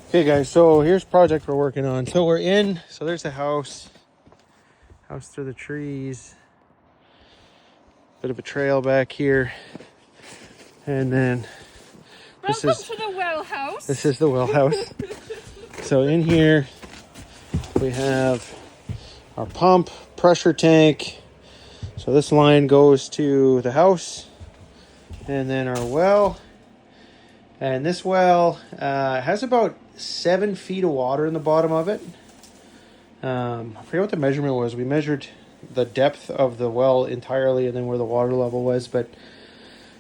Okay guys, so here's the project we're working on. So we're in, so there's the house through the trees, bit of a trail back here, and then Welcome to the well house. This is the well house. So in here we have our pump, pressure tank. So this line goes to the house, and then our well. And this well has about 7 feet of water in the bottom of it. I forget what the measurement was. We measured the depth of the well entirely and then where the water level was. But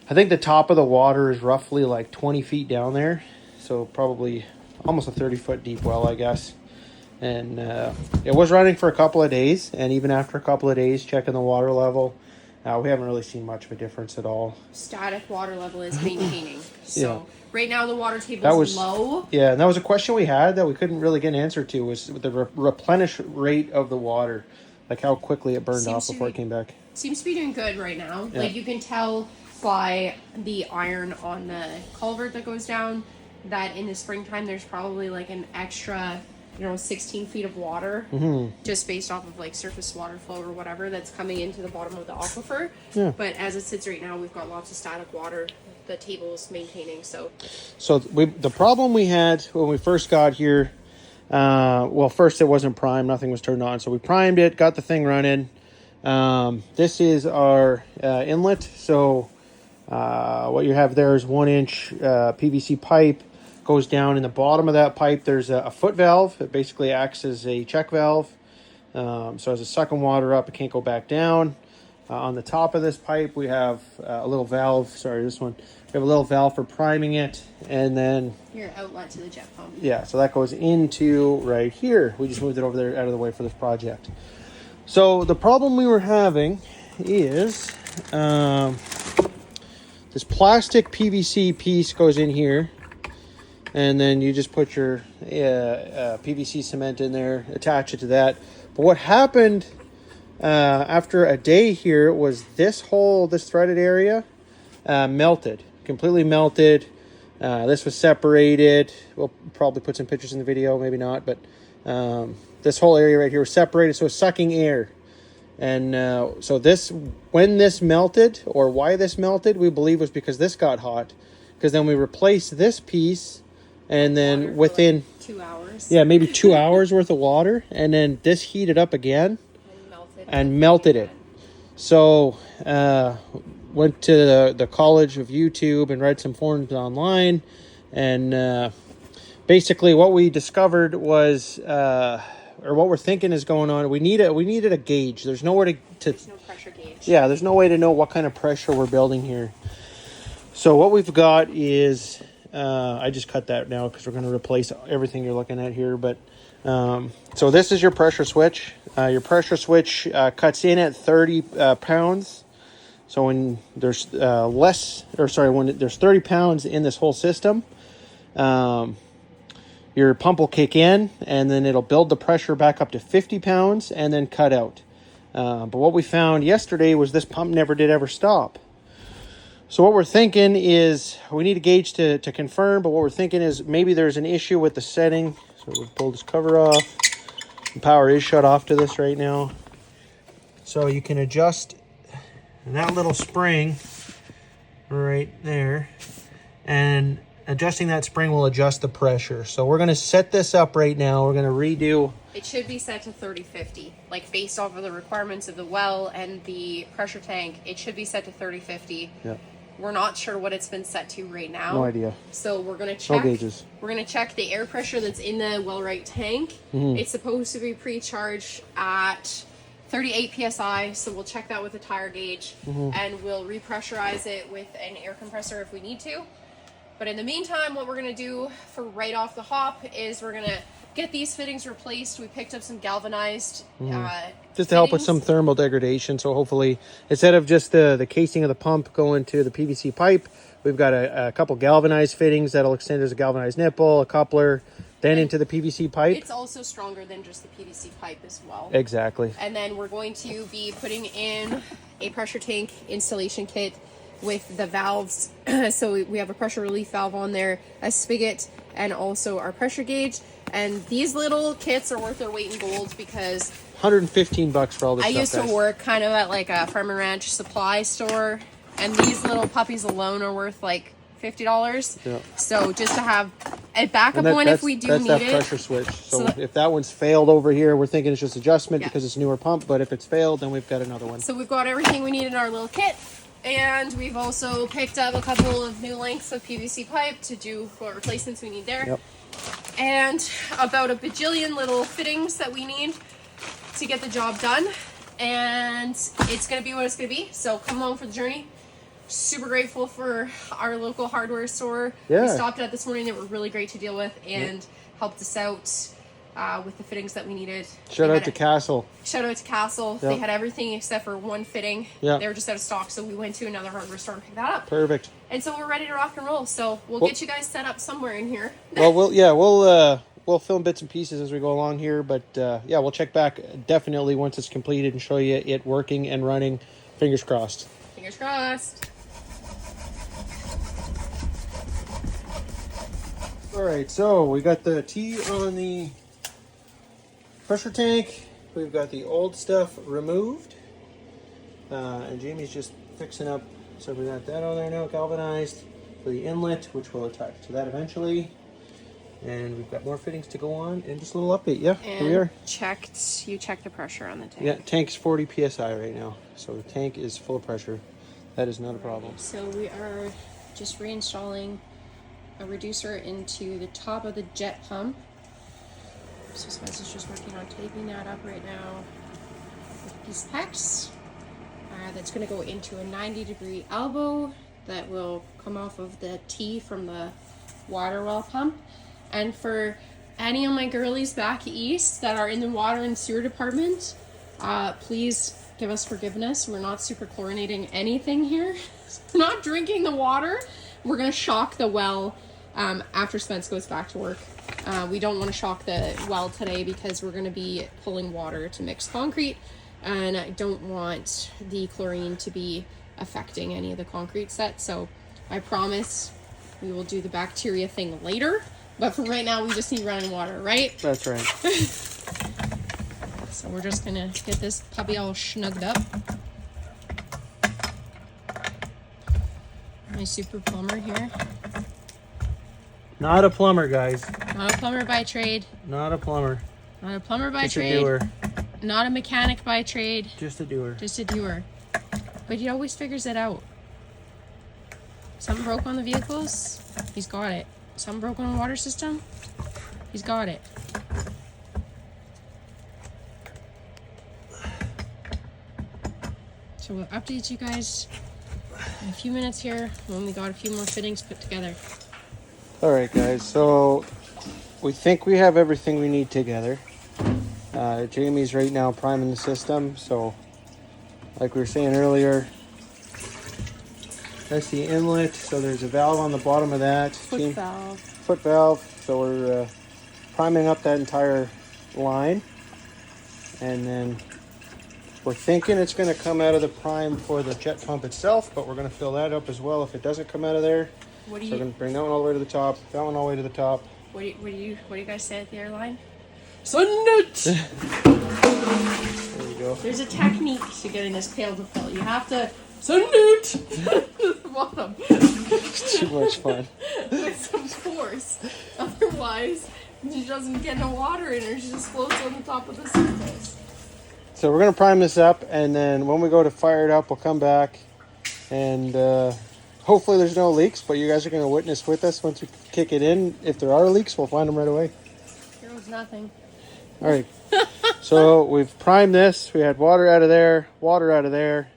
I think the top of the water is roughly like 20 feet down there. So probably almost a 30-foot deep well, I guess. And it was running for a couple of days. And even after a couple of days checking the water level, we haven't really seen much of a difference at all. Static water level is maintaining. So Yeah. right now the water table is low. Yeah, and that was a question we had that we couldn't really get an answer to, was the replenish rate of the water, like how quickly it burned off before it came back. Seems to be doing good right now. Yeah. Like you can tell by the iron on the culvert that goes down that in the springtime there's probably like an extra 16 feet of water, just based off of like surface water flow or whatever that's coming into the bottom of the aquifer. Yeah. But as it sits right now, we've got lots of static water. The table is maintaining. So the problem we had when we first got here, well, first it wasn't primed, nothing was turned on, so we primed it, got the thing running. This is our inlet. So what you have there is 1-inch PVC pipe. Goes down in the bottom of that pipe. There's a foot valve. It basically acts as a check valve. So as it's sucking water up, it can't go back down. On the top of this pipe, we have a little valve. Sorry, this one. We have a little valve for priming it, and then your outlet to the jet pump. Yeah, so that goes into right here. We just moved it over there out of the way for this project. So the problem we were having is this plastic PVC piece goes in here. And then you just put your PVC cement in there, attach it to that. But what happened after a day here was this threaded area melted, completely melted. This was separated. We'll probably put some pictures in the video, maybe not. But this whole area right here was separated, so it's sucking air. And so when this melted, or why this melted, we believe was because this got hot. Because then we replaced this piece. And then within like 2 hours. Yeah, maybe 2 hours worth of water. And then this heated up again and melted it. So went to the College of YouTube and read some forums online. And basically what we discovered was, or what we're thinking is going on, we needed a gauge. There's nowhere there's no pressure gauge. Yeah, there's no way to know what kind of pressure we're building here. So what we've got is... I just cut that now because we're going to replace everything you're looking at here. But so this is your pressure switch. Your pressure switch cuts in at 30 pounds. So when there's when there's 30 pounds in this whole system, your pump will kick in, and then it'll build the pressure back up to 50 pounds and then cut out. But what we found yesterday was this pump never did ever stop. So what we're thinking is, we need a gauge to confirm, but what we're thinking is maybe there's an issue with the setting. So we'll pull this cover off. The power is shut off to this right now. So you can adjust that little spring right there, and adjusting that spring will adjust the pressure. So we're going to set this up right now. We're going to redo. It should be set to 3050, like based off of the requirements of the well and the pressure tank. It should be set to 3050. Yeah. We're not sure what it's been set to right now. No idea. So we're going to check. No gauges. We're going to check the air pressure that's in the Wellright tank. It's supposed to be pre-charged at 38 psi, so we'll check that with a tire gauge, and we'll repressurize it with an air compressor if we need to. But in the meantime, what we're going to do for right off the hop is we're going to get these fittings replaced. We picked up some galvanized just to help with some thermal degradation. So hopefully, instead of just the casing of the pump going to the PVC pipe, we've got a couple galvanized fittings that'll extend as a galvanized nipple, a coupler, then into the PVC pipe. It's also stronger than just the PVC pipe as well. Exactly. And then we're going to be putting in a pressure tank installation kit with the valves. So we have a pressure relief valve on there, a spigot, and also our pressure gauge. And these little kits are worth their weight in gold because $115 for all this I stuff, used to guys. work kind of at like a farm and ranch supply store, and these little puppies alone are worth like $50. Yeah. So just to have a backup And one if we do that's need that it. pressure switch. So So if that one's failed over here, we're thinking it's just adjustment Yeah. because it's a newer pump. But if it's failed, then we've got another one. So we've got everything we need in our little kit. And we've also picked up a couple of new lengths of PVC pipe to do what replacements we need there. Yep. And about a bajillion little fittings that we need to get the job done. And it's going to be what it's going to be. So come along for the journey. Super grateful for our local hardware store. Yeah. We stopped at this morning. They were really great to deal with and helped us out with the fittings that we needed. Shout out to Castle. Shout out to Castle. Yep. They had everything except for one fitting. Yep. They were just out of stock, so we went to another hardware store and picked that up. Perfect. And so we're ready to rock and roll. So we'll get you guys set up somewhere in here. Well, we'll film bits and pieces as we go along here, but yeah, we'll check back definitely once it's completed and show you it working and running. Fingers crossed. Fingers crossed. All right, so we got the T on the pressure tank. We've got the old stuff removed, and Jamie's just fixing up. So we got that on there now, galvanized for the inlet, which we'll attach to that eventually. And we've got more fittings to go on, and just a little update. Yeah, here we are. You checked the pressure on the tank. Yeah, tank's 40 psi right now, so the tank is full of pressure. That is not a problem. So we are just reinstalling a reducer into the top of the jet pump. So Spence is just working on taping that up right now with a piece of PEX. That's going to go into a 90-degree elbow that will come off of the T from the water well pump. And for any of my girlies back east that are in the water and sewer department, please give us forgiveness. We're not super chlorinating anything here. We're not drinking the water. We're going to shock the well after Spence goes back to work. We don't want to shock the well today because we're going to be pulling water to mix concrete, and I don't want the chlorine to be affecting any of the concrete set. So I promise we will do the bacteria thing later, but for right now we just need running water, right? That's right. So we're just gonna get this puppy all snugged up. My super plumber here. Not a plumber, guys. Not a plumber by trade. Not a plumber. Not a plumber by Just a trade. doer. Not a mechanic by trade. Just a doer. Just a doer. But he always figures it out. Something broke on the vehicles, he's got it. Something broke on the water system, he's got it. So we'll update you guys in a few minutes here when we got a few more fittings put together. All right, guys. So we think we have everything we need together. Jamie's right now priming the system. So like we were saying earlier, that's the inlet. So there's a valve on the bottom of that. Foot valve. Foot valve. So we're priming up that entire line. And then we're thinking it's going to come out of the prime for the jet pump itself, but we're going to fill that up as well if it doesn't come out of there. What do So you we're going to bring that one all the way to the top, that one all the way to the top. what do you guys say at the airline? Send it! There you go. There's a technique to getting this pail to fill. You have to send it to the bottom. It's too much fun. With some force. Otherwise, she doesn't get no water in her. She just floats on the top of the surface. So we're going to prime this up, and then when we go to fire it up, we'll come back, and hopefully there's no leaks, but you guys are going to witness with us once we kick it in. If there are leaks, we'll find them right away. There was nothing. All right. So we've primed this. We had water out of there, water out of there.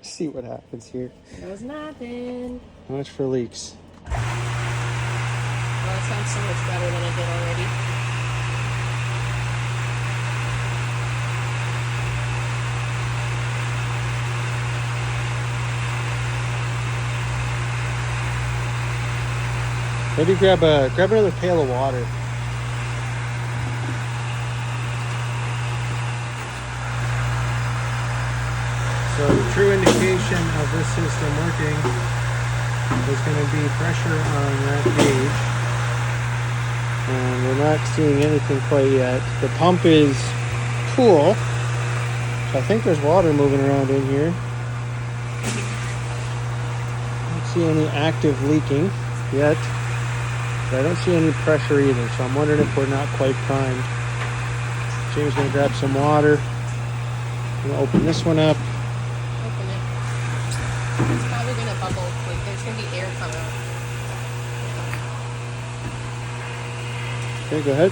See what happens here. There was nothing. How much for leaks? Well, it sounds so much better than it did already. Maybe grab another pail of water. So the true indication of this system working there's going to be pressure on that gauge. And we're not seeing anything quite yet. The pump is cool. So I think there's water moving around in here. Don't see any active leaking yet. But I don't see any pressure either. So I'm wondering if we're not quite primed. James is going to grab some water. I'm going to open this one up. Open it. It's probably going to bubble. Like there's going to be air coming out. Okay, go ahead.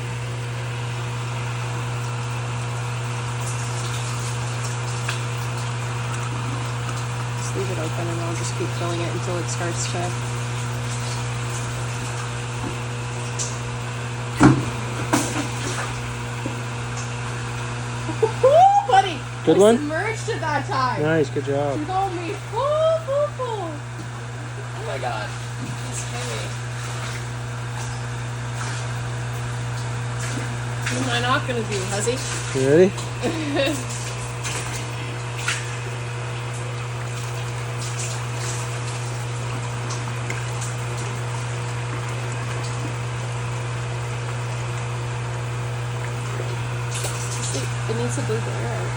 Just leave it open and I'll just keep filling it until it starts to... Woo, buddy! Good I one? submerged at that time. Nice, good job. You told me. Oh my god. It's heavy. What am I not gonna do, Huzzy? You ready? It needs to bleed the air out.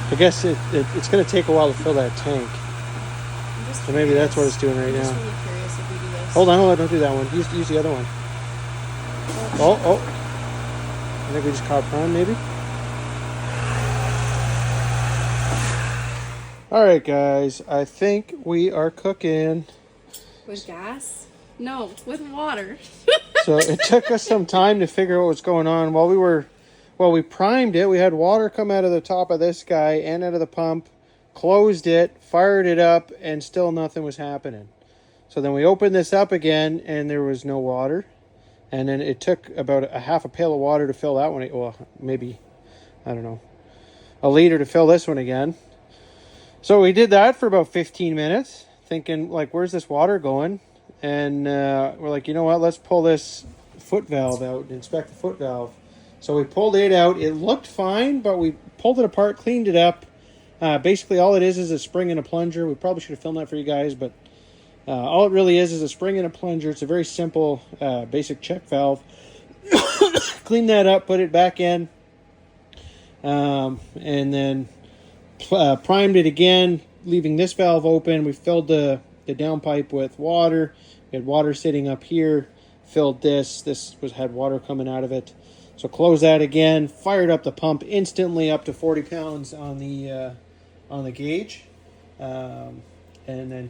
I guess it's going to take a while to fill that tank. So maybe that's what it's doing right I'm just now. really curious if we do this. Hold on, don't do that one. Use the other one. Oh. I think we just caught prime, maybe? Alright, guys. I think we are cooking. With gas? No, with water. So it took us some time to figure out what was going on. While we primed it, we had water come out of the top of this guy and out of the pump, closed it, fired it up, and still nothing was happening. So then we opened this up again, and there was no water. And then it took about a half a pail of water to fill that one. Well, maybe, I don't know, a liter to fill this one again. So we did that for about 15 minutes, thinking, like, where's this water going? And we're like, you know what, let's pull this foot valve out and inspect the foot valve. So we pulled it out. It looked fine, but we pulled it apart, cleaned it up. Basically, all it is a spring and a plunger. We probably should have filmed that for you guys, but all it really is a spring and a plunger. It's a very simple, basic check valve. Clean that up, put it back in, and then primed it again, leaving this valve open. We filled the downpipe with water. We had water sitting up here. Filled this. This had water coming out of it. So close that again, fired up the pump instantly up to 40 pounds on the gauge, and then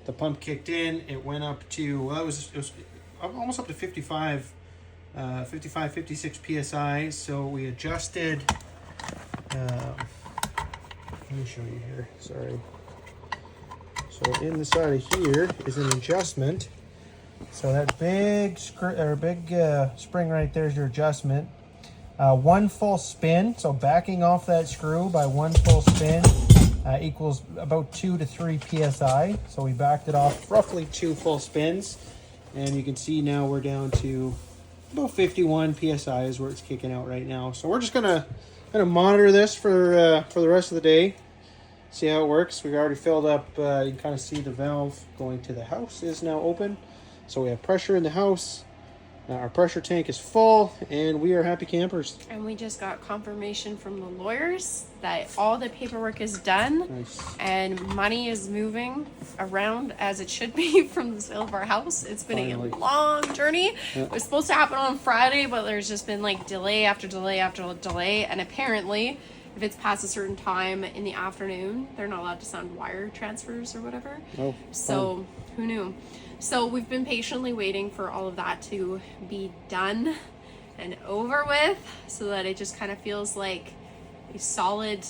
the pump kicked in. It went up to, well, it was almost up to 55, 56 PSI. So we adjusted, let me show you here, sorry. So in the side of here is an adjustment. So that big spring right there is your adjustment. One full spin, so backing off that screw by one full spin equals about 2 to 3 PSI. So we backed it off roughly 2 full spins. And you can see now we're down to about 51 PSI is where it's kicking out right now. So we're just gonna monitor this for the rest of the day. See how it works. We've already filled up, you can kind of see the valve going to the house is now open. So we have pressure in the house. Our pressure tank is full, and we are happy campers. And we just got confirmation from the lawyers that all the paperwork is done. Nice. And money is moving around as it should be from the sale of our house. It's been Finally. a long journey. Yeah. It was supposed to happen on Friday, but there's just been like delay after delay after delay. And apparently, if it's past a certain time in the afternoon, they're not allowed to send wire transfers or whatever. Oh, so who knew? So we've been patiently waiting for all of that to be done and over with so that it just kind of feels like a solid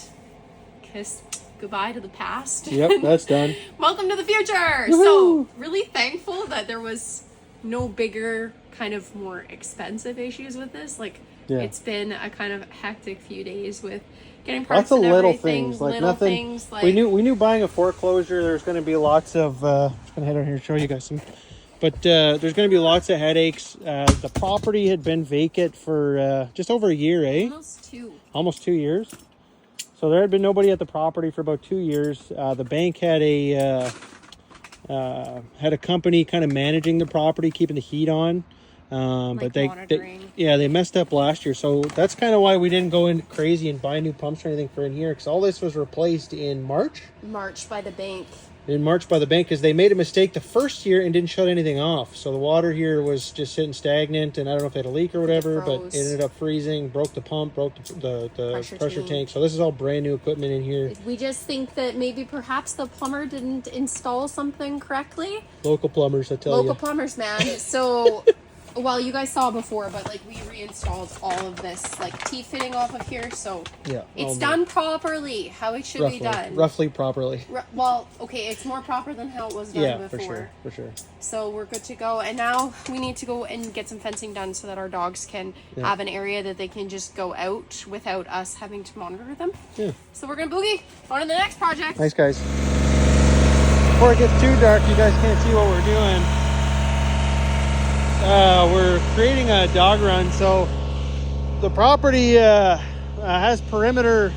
kiss goodbye to the past. Yep, that's done. Welcome to the future. Woo-hoo! So really thankful that there was no bigger, kind of more expensive issues with this. Like, it's been a kind of hectic few days with getting parts lots of and little everything. things, like little nothing. Things, like, we knew buying a foreclosure, there's going to be lots of. I'm just gonna head over here and show you guys some. But there's going to be lots of headaches. The property had been vacant for just over a year, eh? Almost 2 years. So there had been nobody at the property for about 2 years. The bank had a company kind of managing the property, keeping the heat on. But they messed up last year. So that's kind of why we didn't go in crazy and buy new pumps or anything for in here, because all this was replaced in March by the bank. Because they made a mistake the first year and didn't shut anything off. So the water here was just sitting stagnant, and I don't know if they had a leak or whatever, but it ended up freezing, broke the pump, broke the pressure tank. So this is all brand new equipment in here. We just think that maybe perhaps the plumber didn't install something correctly. Local plumbers, I tell you. Local plumbers, man. So, well, you guys saw before, but like we reinstalled all of this, like T-fitting off of here. So it's done properly, how it should be done. Roughly properly. Well, okay, it's more proper than how it was done before. For sure. So we're good to go. And now we need to go and get some fencing done so that our dogs can have an area that they can just go out without us having to monitor them. Yeah. So we're going to boogie on to the next project. Thanks, guys. Before it gets too dark, you guys can't see what we're doing. We're creating a dog run. So the property has perimeter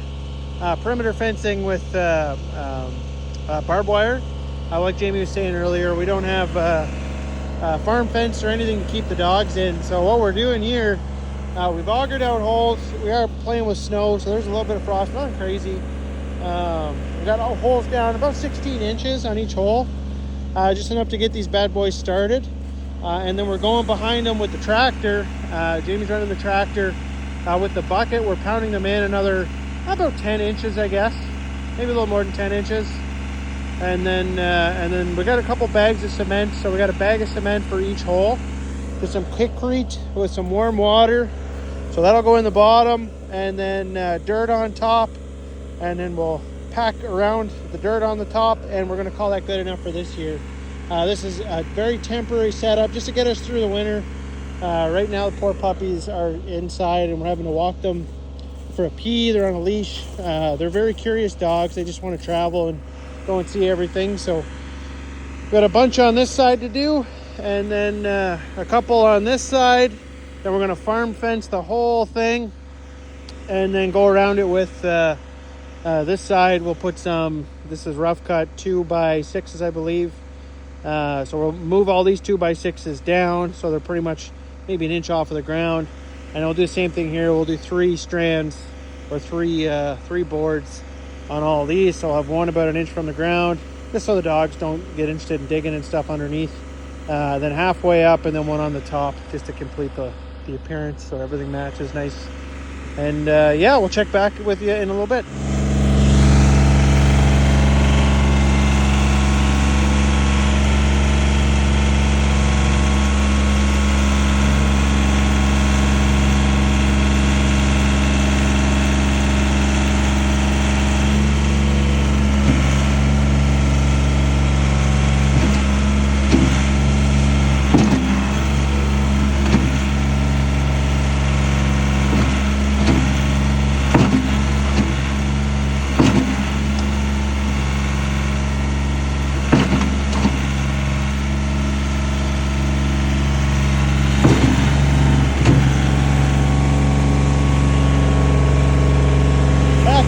fencing with barbed wire. Like Jamie was saying earlier, we don't have a farm fence or anything to keep the dogs in. So what we're doing here, we've augered out holes. We are playing with snow, so there's a little bit of frost, nothing crazy. We got all holes down about 16 inches on each hole, just enough to get these bad boys started. And then we're going behind them with the tractor. Jamie's running the tractor with the bucket. We're pounding them in another about 10 inches, I guess, maybe a little more than 10 inches. And then we got a couple bags of cement. So we got a bag of cement for each hole. There's some Quikrete with some warm water. So that'll go in the bottom, and then dirt on top. And then we'll pack around the dirt on the top, and we're going to call that good enough for this year. This is a very temporary setup just to get us through the winter. Right now, the poor puppies are inside, and we're having to walk them for a pee. They're on a leash. They're very curious dogs. They just want to travel and go and see everything. So we've got a bunch on this side to do, and then a couple on this side. Then we're going to farm fence the whole thing, and then go around it with this side. We'll put some, this is rough cut 2x6s, I believe. So we'll move all these 2x6s down so they're pretty much maybe an inch off of the ground, and we'll do the same thing here. We'll do 3 strands or three boards on all these, so I'll have one about an inch from the ground, just so the dogs don't get interested in digging and stuff underneath. Then halfway up, and then one on the top, just to complete the appearance so everything matches nice. And we'll check back with you in a little bit.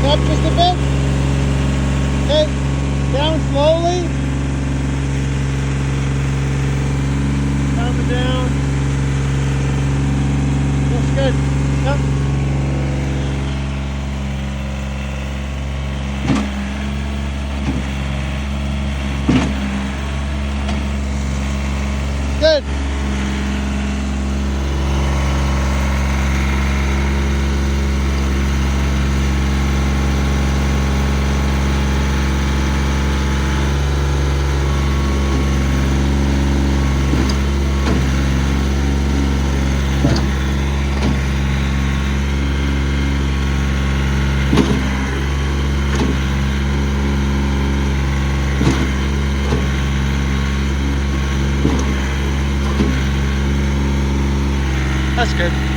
Up just a bit. Okay, down slowly. Calm it down. Looks good. Yep. Good. That's good.